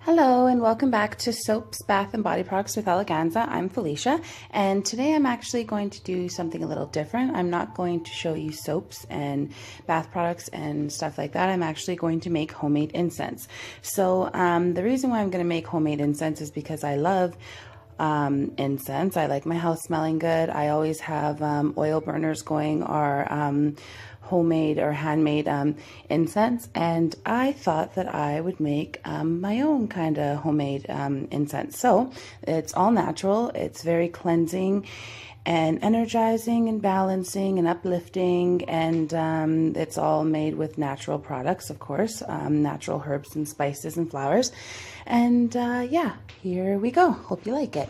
Hello and welcome back to Soaps, Bath and Body Products with Eleganza. I'm Felicia, and today I'm actually going to do something a little different. I'm not going to show you soaps and bath products and stuff like that. I'm actually going to make homemade incense. So the reason why I'm going to make homemade incense is because I love incense. I like my house smelling good. I always have oil burners going or homemade or handmade incense, and I thought that I would make my own kind of homemade incense. So it's all natural, it's very cleansing and energizing and balancing and uplifting, and it's all made with natural products, of course, natural herbs and spices and flowers. And yeah, here we go. Hope you like it.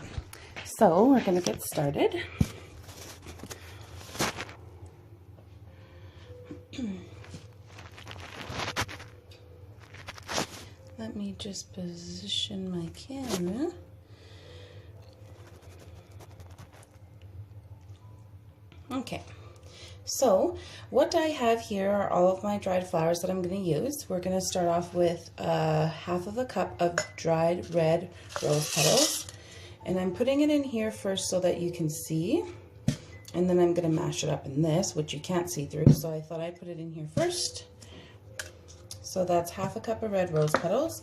So we're gonna get started. Let me just position my camera. Okay, so what I have here are all of my dried flowers that I'm going to use. We're going to start off with half of a cup of dried red rose petals, and I'm putting it in here first so that you can see, and then I'm going to mash it up in this, which you can't see through, so I thought I'd put it in here first. So that's half a cup of red rose petals.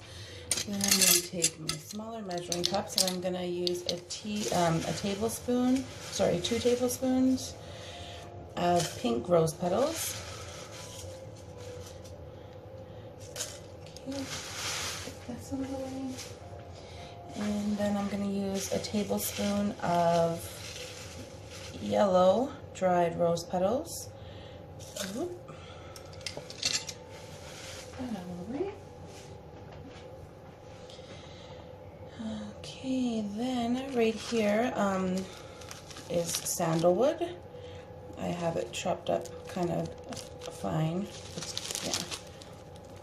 Then I'm going to take my smaller measuring cups, and I'm going to use a 2 tablespoons of pink rose petals. Okay, put this on the way. And then I'm going to use a tablespoon of yellow dried rose petals. Whoop. Okay, then right here is sandalwood. I have it chopped up kind of fine. Yeah.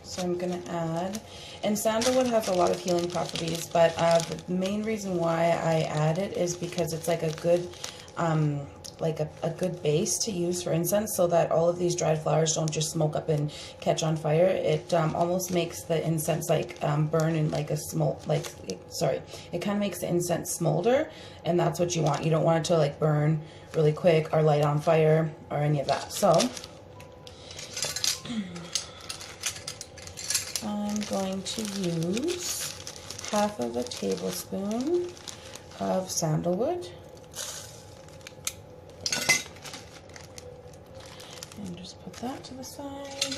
So I'm gonna add, and sandalwood has a lot of healing properties, but the main reason why I add it is because it's like a good a good base to use for incense, so that all of these dried flowers don't just smoke up and catch on fire. It almost makes the incense like burn in like a it kind of makes the incense smolder, and that's what you want. You don't want it to like burn really quick or light on fire or any of that. So I'm going to use half of a tablespoon of sandalwood. And just put that to the side.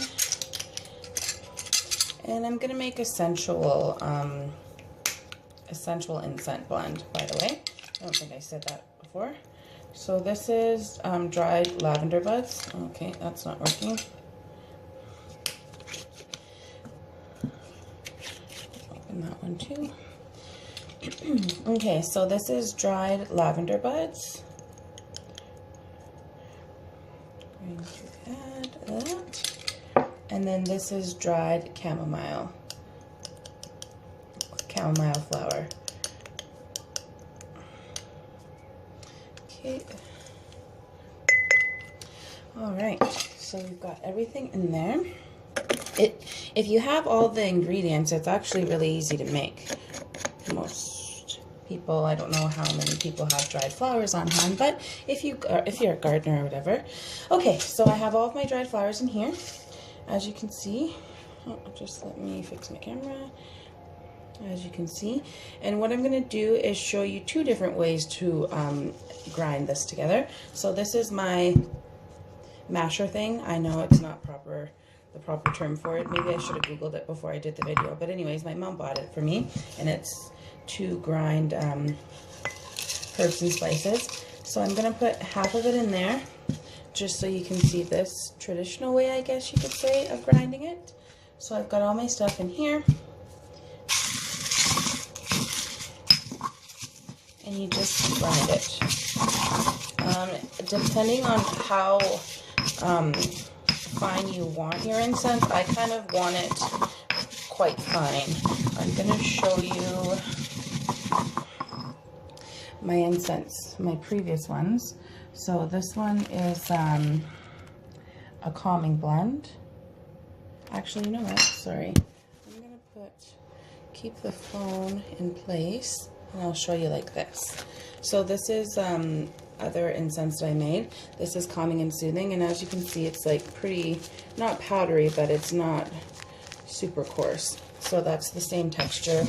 And I'm going to make a sensual incense blend, by the way. I don't think I said that before. So this is dried lavender buds. Okay, that's not working. Open that one too. Okay, so this is dried lavender buds. I'm going to add that. And then this is dried chamomile flower. Okay. All right, so we've got everything in there. If you have all the ingredients, it's actually really easy to make. Most people, I don't know how many people have dried flowers on hand, but if you're a gardener or whatever. Okay, so I have all of my dried flowers in here, as you can see. Just let me fix my camera. As you can see, and what I'm going to do is show you two different ways to grind this together. So this is my masher thing. I know it's not the proper term for it. Maybe I should have googled it before I did the video, but anyways, my mom bought it for me, and it's to grind herbs and spices. So I'm going to put half of it in there, just so you can see this traditional way, I guess you could say, of grinding it. So I've got all my stuff in here. And you just grind it. Depending on how fine you want your incense, I kind of want it quite fine. I'm going to show you my incense, my previous ones. So this one is a calming blend. Actually, you know what? Sorry. I'm going to put keep the phone in place, and I'll show you like this. So this is other incense that I made. This is calming and soothing, and as you can see, it's like pretty, not powdery, but it's not super coarse. So that's the same texture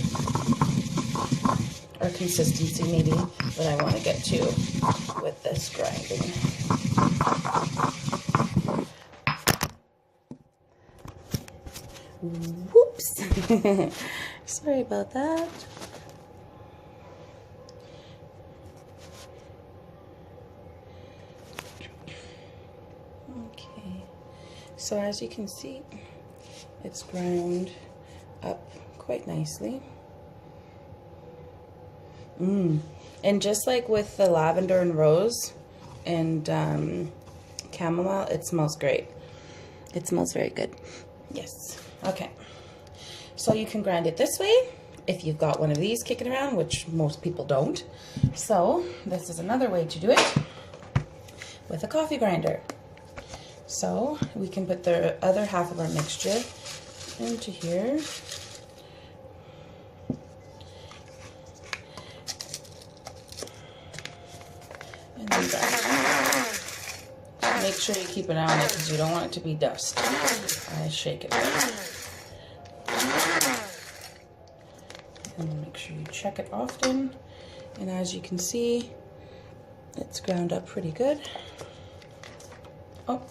or consistency maybe that I want to get to with this grinding. Whoops! Sorry about that. Okay, so as you can see, it's ground up quite nicely. And just like with the lavender and rose and chamomile, it smells great. It smells very good. Yes. Okay. So you can grind it this way if you've got one of these kicking around, which most people don't. So this is another way to do it with a coffee grinder. So we can put the other half of our mixture into here. And then make sure you keep it on it because you don't want it to be dust. I shake it. And make sure you check it often. And as you can see, it's ground up pretty good. Oh.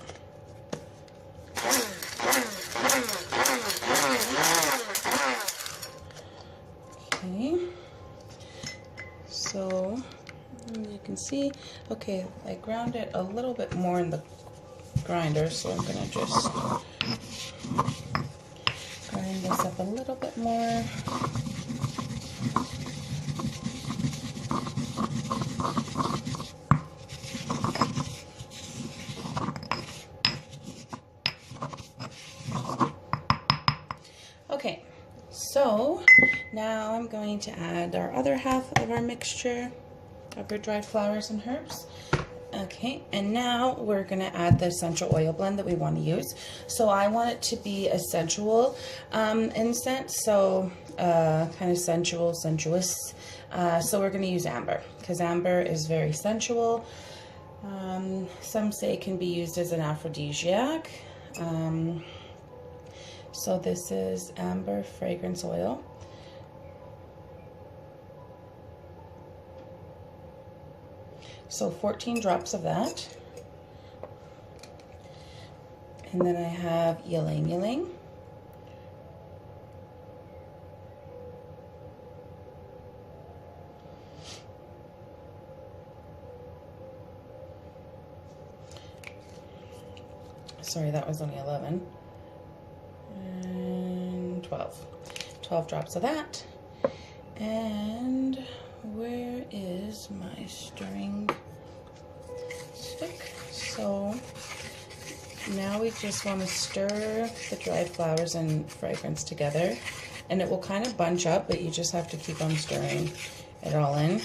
Okay. So you can see, okay, I ground it a little bit more in the grinder, so I'm gonna just grind this up a little bit more. Okay, so now I'm going to add our other half of our mixture of our dried flowers and herbs. Okay, and now we're going to add the essential oil blend that we want to use. So I want it to be a sensual incense, so kind of sensual, sensuous. So we're going to use amber because amber is very sensual. Some say it can be used as an aphrodisiac. So this is amber fragrance oil. So 14 drops of that. And then I have ylang ylang. Sorry, that was only 11. And 12. 12 drops of that. And where is my stirring stick? So now we just want to stir the dried flowers and fragrance together, and it will kind of bunch up, but you just have to keep on stirring it all in.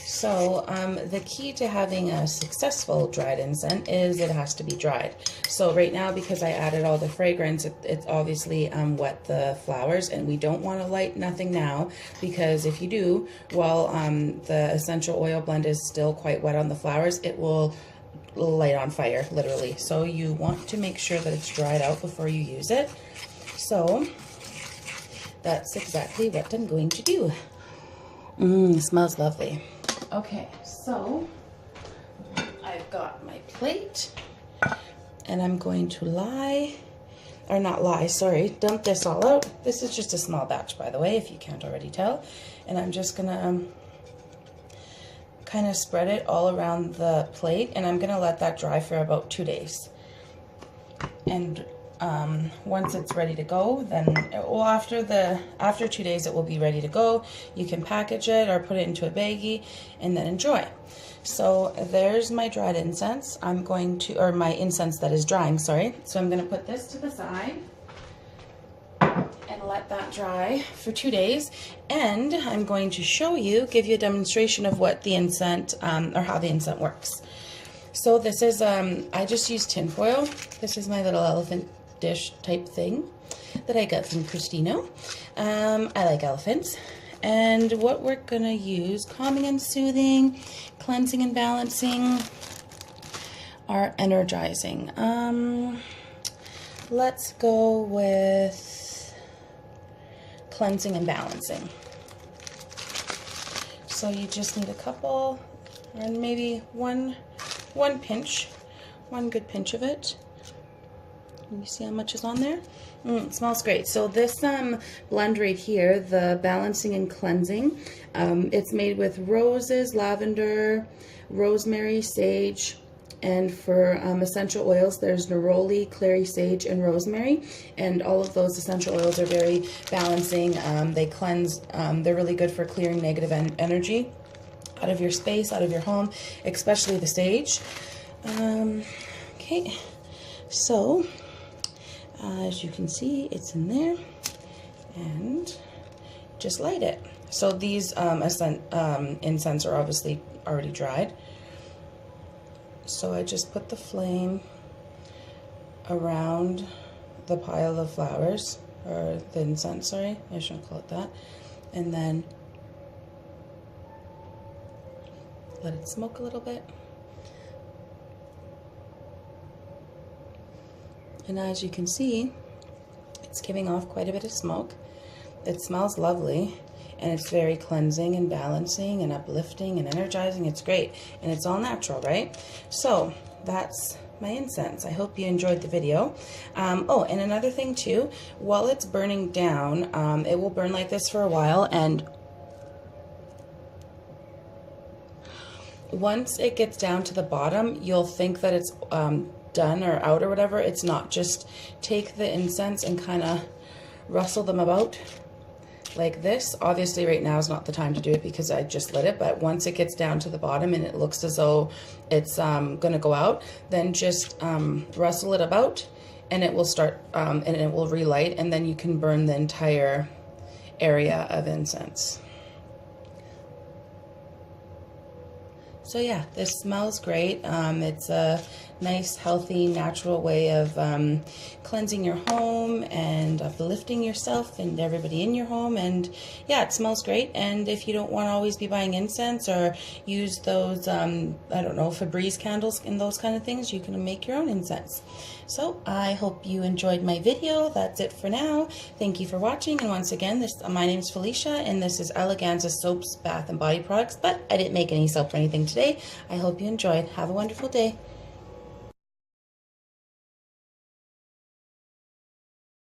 So the key to having a successful dried incense is it has to be dried. So right now, because I added all the fragrance, it's obviously wet the flowers, and we don't want to light nothing now, because if you do, while the essential oil blend is still quite wet on the flowers, it will light on fire, literally. So you want to make sure that it's dried out before you use it. So that's exactly what I'm going to do. It smells lovely. Okay, so I've got my plate, and I'm going to dump this all out. This is just a small batch, by the way, if you can't already tell. And I'm just gonna kind of spread it all around the plate, and I'm gonna let that dry for about 2 days. And once it's ready to go, then after 2 days it will be ready to go. You can package it or put it into a baggie and then enjoy. So there's my dried incense. Or my incense that is drying, sorry. So I'm going to put this to the side and let that dry for 2 days. And I'm going to give you a demonstration of what the incense, or how the incense works. So this is, I just used tin foil. This is my little elephant dish type thing. that I got from Christino. I like elephants. And what we're going to use, calming and soothing, cleansing and balancing, are energizing. Let's go with cleansing and balancing. So you just need a couple, and maybe one pinch, one good pinch of it. You see how much is on there? It smells great. So this blend right here, the balancing and cleansing, it's made with roses, lavender, rosemary, sage, and for essential oils, there's neroli, clary sage, and rosemary. And all of those essential oils are very balancing. They cleanse. They're really good for clearing negative energy out of your space, out of your home, especially the sage. Okay, so as you can see, it's in there, and just light it. So these incense are obviously already dried. So I just put the flame around the pile of flowers, or the incense, sorry, I shouldn't call it that, and then let it smoke a little bit. And as you can see, it's giving off quite a bit of smoke. It smells lovely, and it's very cleansing and balancing and uplifting and energizing. It's great, and it's all natural, right? So that's my incense. I hope you enjoyed the video. Oh, and another thing too, while it's burning down, it will burn like this for a while, and once it gets down to the bottom, you'll think that it's done or out or whatever. It's not. Just take the incense and kind of rustle them about like this. Obviously right now is not the time to do it because I just lit it, but once it gets down to the bottom and it looks as though it's gonna go out, then just rustle it about, and it will start and it will relight, and then you can burn the entire area of incense. So yeah, this smells great. It's a nice, healthy, natural way of cleansing your home and uplifting yourself and everybody in your home. And yeah, it smells great. And if you don't want to always be buying incense or use those, I don't know, Febreze candles and those kind of things, you can make your own incense. So I hope you enjoyed my video. That's it for now. Thank you for watching. And once again, my name is Felicia, and this is Eleganza Soaps, Bath and Body Products, but I didn't make any soap or anything today. I hope you enjoyed. Have a wonderful day.